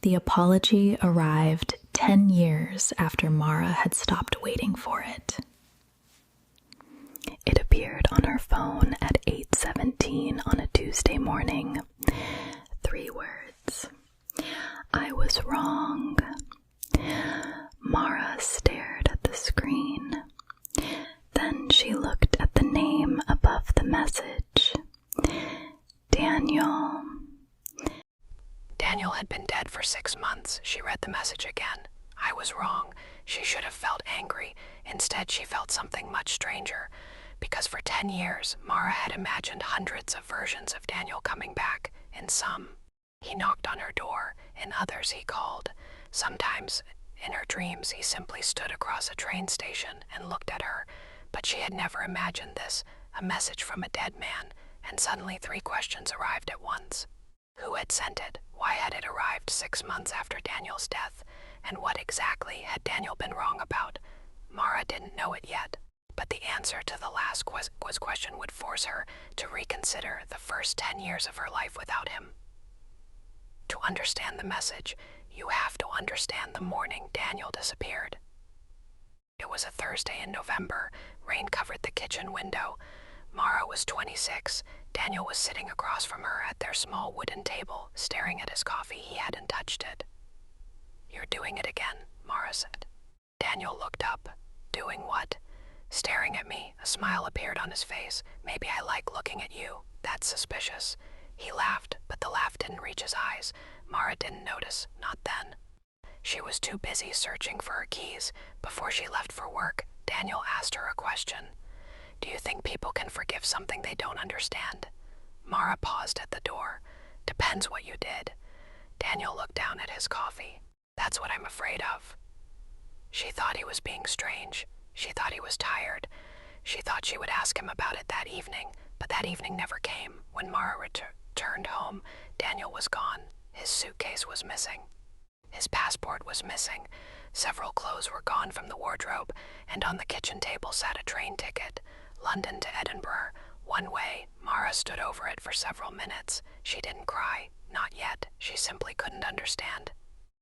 The apology arrived 10 years after Mara had stopped waiting for it. It appeared on her phone at 8:17 on a Tuesday morning. 3 words. I was wrong. Mara stared at the screen. Then she looked at the name above the message. Daniel. Daniel had been dead for 6 months. She read the message again. I was wrong. She should have felt angry. Instead, she felt something much stranger. Because for 10 years, Mara had imagined hundreds of versions of Daniel coming back. In some, he knocked on her door. In others, he called. Sometimes, in her dreams, he simply stood across a train station and looked at her. But she had never imagined this, a message from a dead man, and suddenly 3 questions arrived at once. Who had sent it? Why had it arrived 6 months after Daniel's death? And what exactly had Daniel been wrong about? Mara didn't know it yet, but the answer to the last question would force her to reconsider the first 10 years of her life without him. To understand the message, you have to understand the morning Daniel disappeared. It was a Thursday in November. Rain covered the kitchen window. Mara was 26. Daniel was sitting across from her at their small wooden table, staring at his coffee. He hadn't touched it. You're doing it again, Mara said. Daniel looked up. Doing what? Staring at me. A smile appeared on his face. Maybe I like looking at you. That's suspicious. He laughed, but the laugh didn't reach his eyes. Mara didn't notice, not then. She was too busy searching for her keys. Before she left for work, Daniel asked her a question. Do you think people can forgive something they don't understand? Mara paused at the door. Depends what you did. Daniel looked down at his coffee. That's what I'm afraid of. She thought he was being strange. She thought he was tired. She thought she would ask him about it that evening, but that evening never came. When Mara returned home, Daniel was gone. His suitcase was missing. His passport was missing. Several clothes were gone from the wardrobe, and on the kitchen table sat a train ticket. London to Edinburgh, one way. Mara stood over it for several minutes. She didn't cry. Not yet. She simply couldn't understand.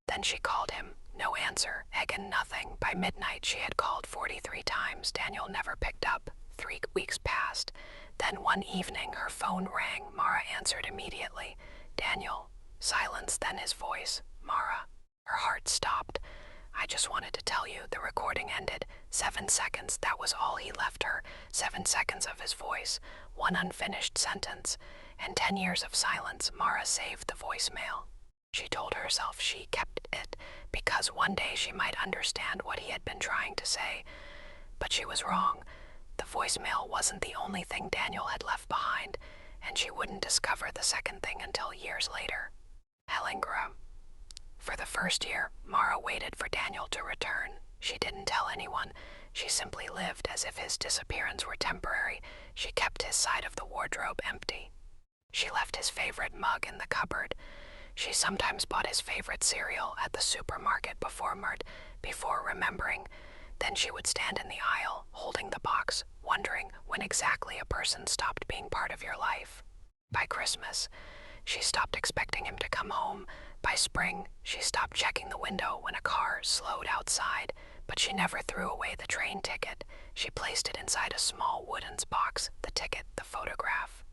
Then she called him. No answer. Again, nothing. By midnight, she had called 43 times. Daniel never picked up. 3 weeks passed. Then one evening, her phone rang. Mara answered immediately. Daniel. Silence, then his voice. Mara. Her heart stopped. I just wanted to tell you, the recording ended. 7 seconds, that was all he left her. 7 seconds of his voice. One unfinished sentence. And 10 years of silence. Mara saved the voicemail. She told herself she kept it because one day she might understand what he had been trying to say. But she was wrong. The voicemail wasn't the only thing Daniel had left behind, and she wouldn't discover the second thing until years later. Hellingrove. For the first year, Mara waited for Daniel to return. She didn't tell anyone. She simply lived as if his disappearance were temporary. She kept his side of the wardrobe empty. She left his favorite mug in the cupboard. She sometimes bought his favorite cereal at the supermarket before remembering. Then she would stand in the aisle, holding the box, wondering when exactly a person stopped being part of your life. By Christmas, she stopped expecting him to come home. By spring, she stopped checking the window when a car slowed outside, but she never threw away the train ticket. She placed it inside a small wooden box, the ticket, the photograph.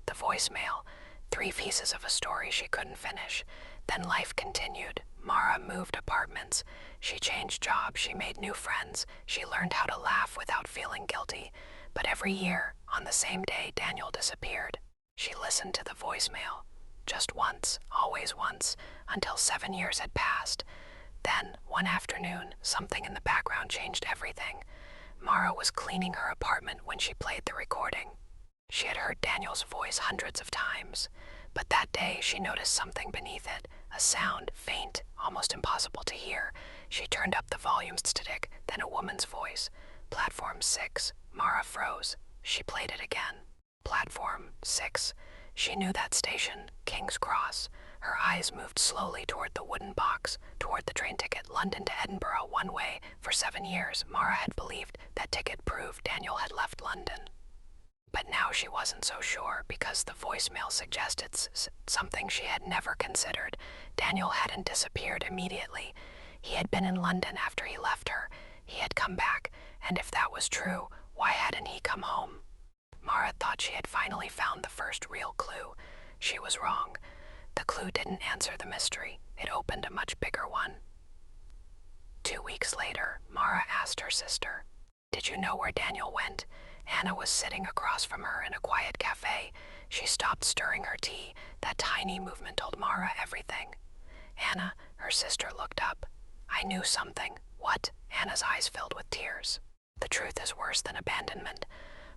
The voicemail, 3 pieces of a story she couldn't finish. Then life continued. Mara moved apartments. She changed jobs. She made new friends. She learned how to laugh without feeling guilty. But every year, on the same day Daniel disappeared, she listened to the voicemail. Just once, always once, until 7 years had passed. Then, one afternoon, something in the background changed everything. Mara was cleaning her apartment when she played the recording. She had heard Daniel's voice hundreds of times, but that day she noticed something beneath it, a sound, faint, almost impossible to hear. She turned up the volume stick, then a woman's voice. Platform 6. Mara froze. She played it again. Platform 6. She knew that station, King's Cross. Her eyes moved slowly toward the wooden box, toward the train ticket, London to Edinburgh, one way. For 7 years, Mara had believed that ticket proved Daniel had left London. But now she wasn't so sure because the voicemail suggested something she had never considered. Daniel hadn't disappeared immediately. He had been in London after he left her. He had come back, and if that was true, why hadn't he come home? Mara thought she had finally found the first real clue. She was wrong. The clue didn't answer the mystery. It opened a much bigger one. 2 weeks later, Mara asked her sister, "Did you know where Daniel went?" Anna was sitting across from her in a quiet cafe. She stopped stirring her tea. That tiny movement told Mara everything. Anna, her sister, looked up. "I knew something." "What?" Anna's eyes filled with tears. "The truth is worse than abandonment."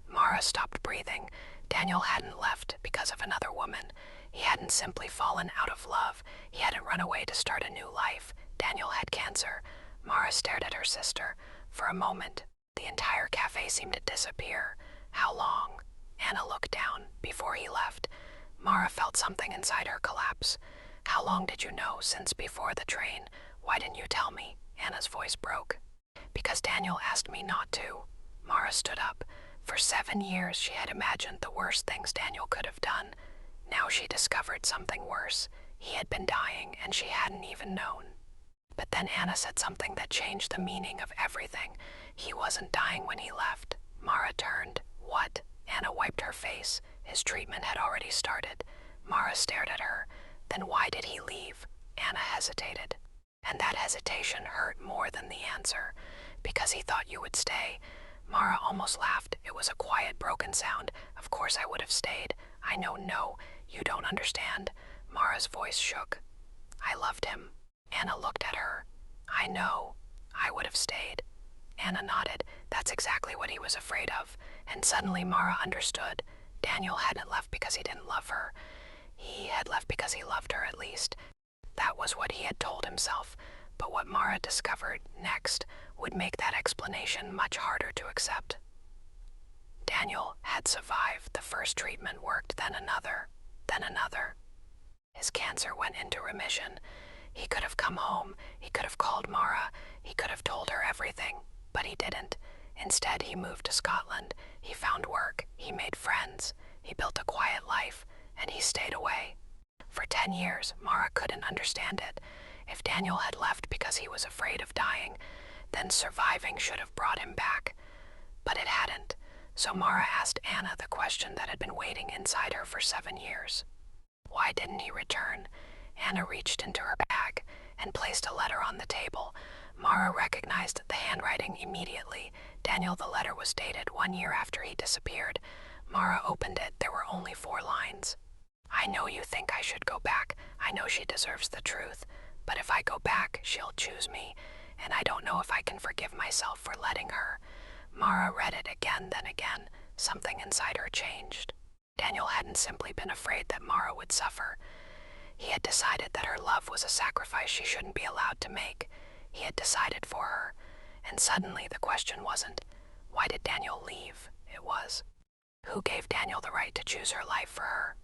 Mara stopped breathing. Daniel hadn't left because of another woman. He hadn't simply fallen out of love. He hadn't run away to start a new life. Daniel had cancer. Mara stared at her sister. For a moment, the entire cafe seemed to disappear. How long? Anna looked down. Before he left, Mara felt something inside her collapse. "How long did you know? Since before the train? Why didn't you tell me?" Anna's voice broke. "Because Daniel asked me not to." Mara stood up. For 7 years, she had imagined the worst things Daniel could have done. Now she discovered something worse. He had been dying, and she hadn't even known. But then Anna said something that changed the meaning of everything. He wasn't dying when he left. Mara turned. "What?" Anna wiped her face. His treatment had already started. Mara stared at her. "Then why did he leave?" Anna hesitated. And that hesitation hurt more than the answer. "Because he thought you would stay." Mara almost laughed. It was a quiet, broken sound. "Of course I would have stayed. I know, no, you don't understand." Mara's voice shook. "I loved him." Anna looked at her. "I know. I would have stayed." Anna nodded. That's exactly what he was afraid of. And suddenly Mara understood. Daniel hadn't left because he didn't love her. He had left because he loved her, at least. That was what he had told himself. But what Mara discovered next would make that explanation much harder to accept. Daniel had survived. The first treatment worked, then another, then another. His cancer went into remission. He could have come home. He could have called Mara. He could have told her everything. But he didn't. Instead, he moved to Scotland. He found work. He made friends. He built a quiet life. And he stayed away. For 10 years, Mara couldn't understand it. If Daniel had left because he was afraid of dying, then surviving should have brought him back. But it hadn't. So Mara asked Anna the question that had been waiting inside her for 7 years. Why didn't he return? Anna reached into her bag and placed a letter on the table. Mara recognized the handwriting immediately. Daniel, the letter was dated 1 year after he disappeared. Mara opened it. There were only 4 lines. "I know you think I should go back. I know she deserves the truth. But if I go back, she'll choose me. And I don't know if I can forgive myself for letting her." Mara read it again, then again. Something inside her changed. Daniel hadn't simply been afraid that Mara would suffer. He had decided that her love was a sacrifice she shouldn't be allowed to make. He had decided for her. And suddenly the question wasn't, why did Daniel leave? It was, who gave Daniel the right to choose her life for her?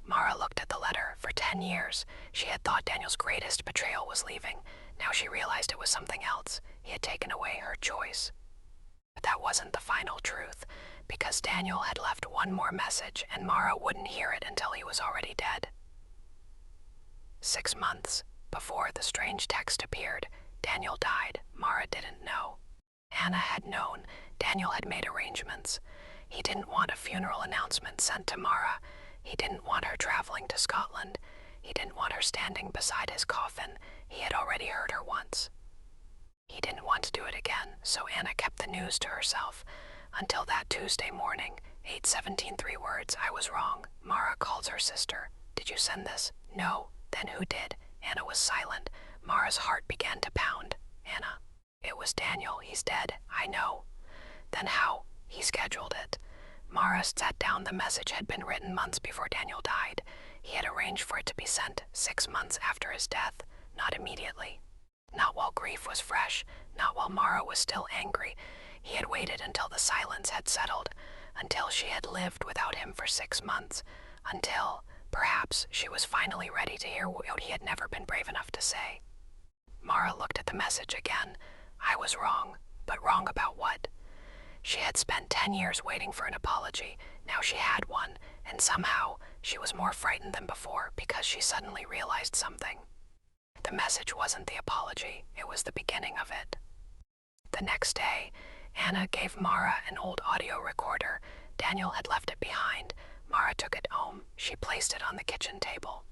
Mara looked at the letter. For 10 years, she had thought Daniel's greatest betrayal was leaving. Now she realized it was something else. He had taken away her choice. But that wasn't the final truth, because Daniel had left one more message, and Mara wouldn't hear it until he was already dead. 6 months before the strange text appeared, Daniel died. Mara didn't know. Anna had known. Daniel had made arrangements. He didn't want a funeral announcement sent to Mara. He didn't want her traveling to Scotland. He didn't want her standing beside his coffin. He had already heard her once. He didn't want to do it again, so Anna kept the news to herself. Until that Tuesday morning, 8:17, 3 words, "I was wrong." Mara calls her sister. "Did you send this?" "No." "Then who did?" Anna was silent. Mara's heart began to pound. "Anna, it was Daniel. He's dead." "I know." "Then how?" "He scheduled it." Mara sat down. The message had been written months before Daniel died. He had arranged for it to be sent 6 months after his death, not immediately. Not while grief was fresh, not while Mara was still angry. He had waited until the silence had settled, until she had lived without him for 6 months, until, perhaps, she was finally ready to hear what he had never been brave enough to say. Mara looked at the message again. I was wrong, but wrong about what? She had spent 10 years waiting for an apology. Now she had one, and somehow she was more frightened than before because she suddenly realized something. The message wasn't the apology, it was the beginning of it. The next day, Anna gave Mara an old audio recorder. Daniel had left it behind. Mara took it home. She placed it on the kitchen table.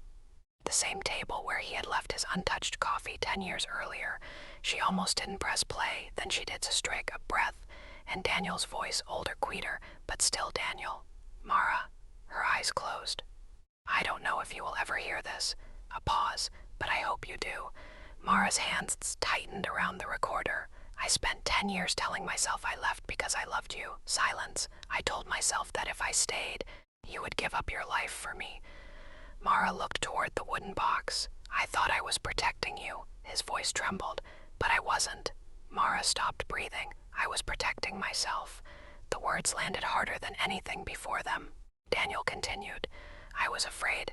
The same table where he had left his untouched coffee 10 years earlier. She almost didn't press play, then she did a strig, a breath, and Daniel's voice, older, quieter, but still Daniel. Mara, her eyes closed. I don't know if you will ever hear this. A pause, but I hope you do. Mara's hands tightened around the recorder. I spent 10 years telling myself I left because I loved you. Silence. I told myself that if I stayed, you would give up your life for me. Mara looked toward the wooden box. I thought I was protecting you. His voice trembled, but I wasn't. Mara stopped breathing. I was protecting myself. The words landed harder than anything before them. Daniel continued. I was afraid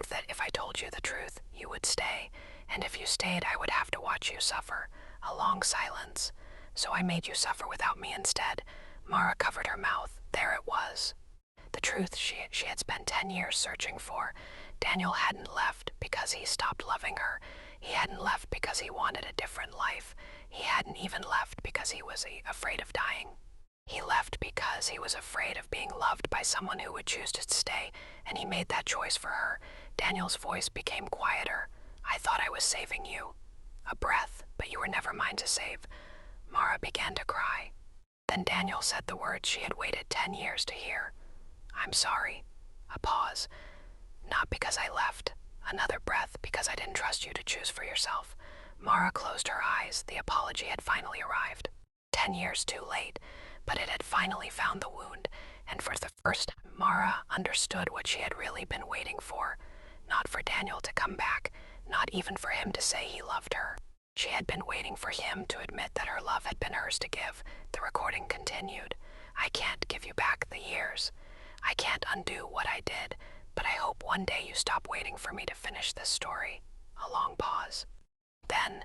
that if I told you the truth, you would stay, and if you stayed, I would have to watch you suffer. A long silence. So I made you suffer without me instead. Mara covered her mouth. There it was. The truth she had spent 10 years searching for. Daniel hadn't left because he stopped loving her. He hadn't left because he wanted a different life. He hadn't even left because he was afraid of dying. He left because he was afraid of being loved by someone who would choose to stay, and he made that choice for her. Daniel's voice became quieter. I thought I was saving you. A breath, but you were never mine to save. Mara began to cry. Then Daniel said the words she had waited 10 years to hear. I'm sorry. A pause. Not because I left. Another breath, because I didn't trust you to choose for yourself. Mara closed her eyes. The apology had finally arrived. 10 years too late, but it had finally found the wound, and for the first time Mara understood what she had really been waiting for. Not for Daniel to come back, not even for him to say he loved her. She had been waiting for him to admit that her love had been hers to give. The recording continued. I can't give you back the years. I can't undo what I did, but I hope one day you stop waiting for me to finish this story. A long pause. Then,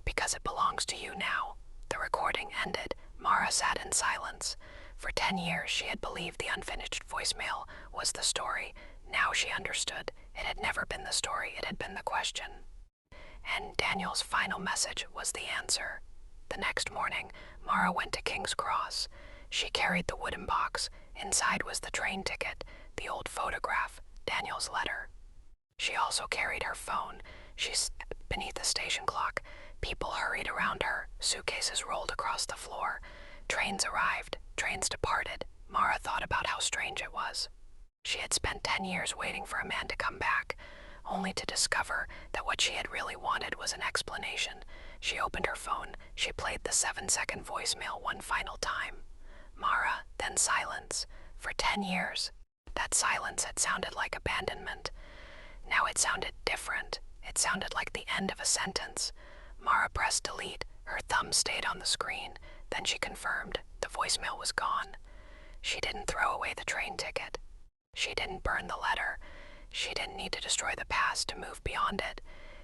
because it belongs to you now, the recording ended. Mara sat in silence. For 10 years she had believed the unfinished voicemail was the story. Now she understood. It had never been the story, it had been the question. And Daniel's final message was the answer. The next morning, Mara went to King's Cross. She carried the wooden box. Inside was the train ticket, the old photograph, Daniel's letter. She also carried her phone. She sat beneath the station clock. People hurried around her. Suitcases rolled across the floor. Trains arrived. Trains departed. Mara thought about how strange it was. She had spent 10 years waiting for a man to come back, only to discover that what she had really wanted was an explanation. She opened her phone. She played the 7-second voicemail one final time. Mara, then silence. For 10 years, that silence had sounded like abandonment. Now it sounded different. It sounded like the end of a sentence. Mara pressed delete. Her thumb stayed on the screen. Then she confirmed. The voicemail was gone. She didn't throw away the train ticket. She didn't burn the letter. She didn't need to destroy the past to move beyond it.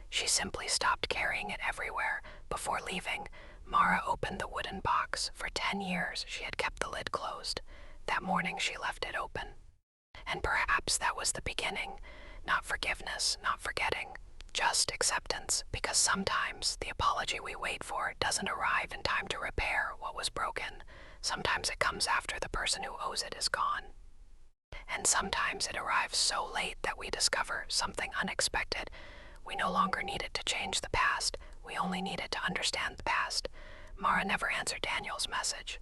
She simply stopped carrying it everywhere. Before leaving, Mara opened the wooden box. For 10 years, she had kept the lid closed. That morning, she left it open. And perhaps that was the beginning. Not forgiveness, not forgetting, just acceptance, because sometimes the apology we wait for doesn't arrive in time to repair what was broken. Sometimes it comes after the person who owes it is gone. And sometimes it arrives so late that we discover something unexpected. We no longer needed to change the past. We only needed to understand the past. Mara never answered Daniel's message.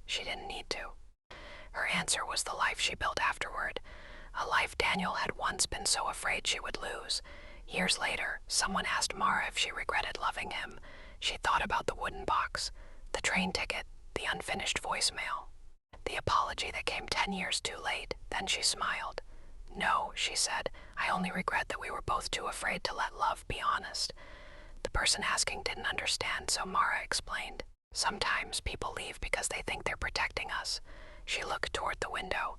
She didn't need to. Her answer was the life she built afterward, a life Daniel had once been so afraid she would lose. Years later, someone asked Mara if she regretted loving him. She thought about the wooden box, the train ticket, the unfinished voicemail, the apology that came 10 years too late. Then she smiled. No, she said, I only regret that we were both too afraid to let love be honest. The person asking didn't understand, so Mara explained. Sometimes people leave because they think they're protecting us. She looked toward the window,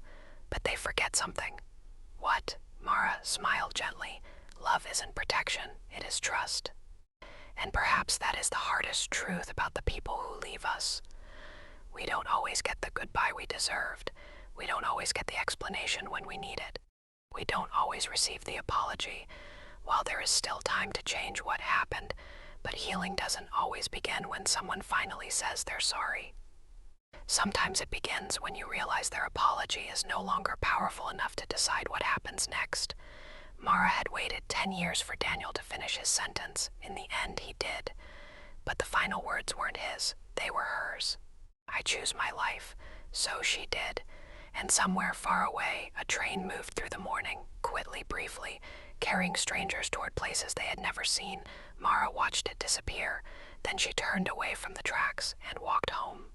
but they forget something. What? Mara smiled gently. Love isn't protection, it is trust. And perhaps that is the hardest truth about the people who leave us. We don't always get the goodbye we deserved. We don't always get the explanation when we need it. We don't always receive the apology. While there is still time to change what happened, but healing doesn't always begin when someone finally says they're sorry. Sometimes it begins when you realize their apology is no longer powerful enough to decide what happens next. Mara had waited 10 years for Daniel to finish his sentence. In the end, he did. But the final words weren't his, they were hers. I choose my life. So she did. And somewhere far away, a train moved through the morning, quickly, briefly, carrying strangers toward places they had never seen. Mara watched it disappear. Then she turned away from the tracks and walked home.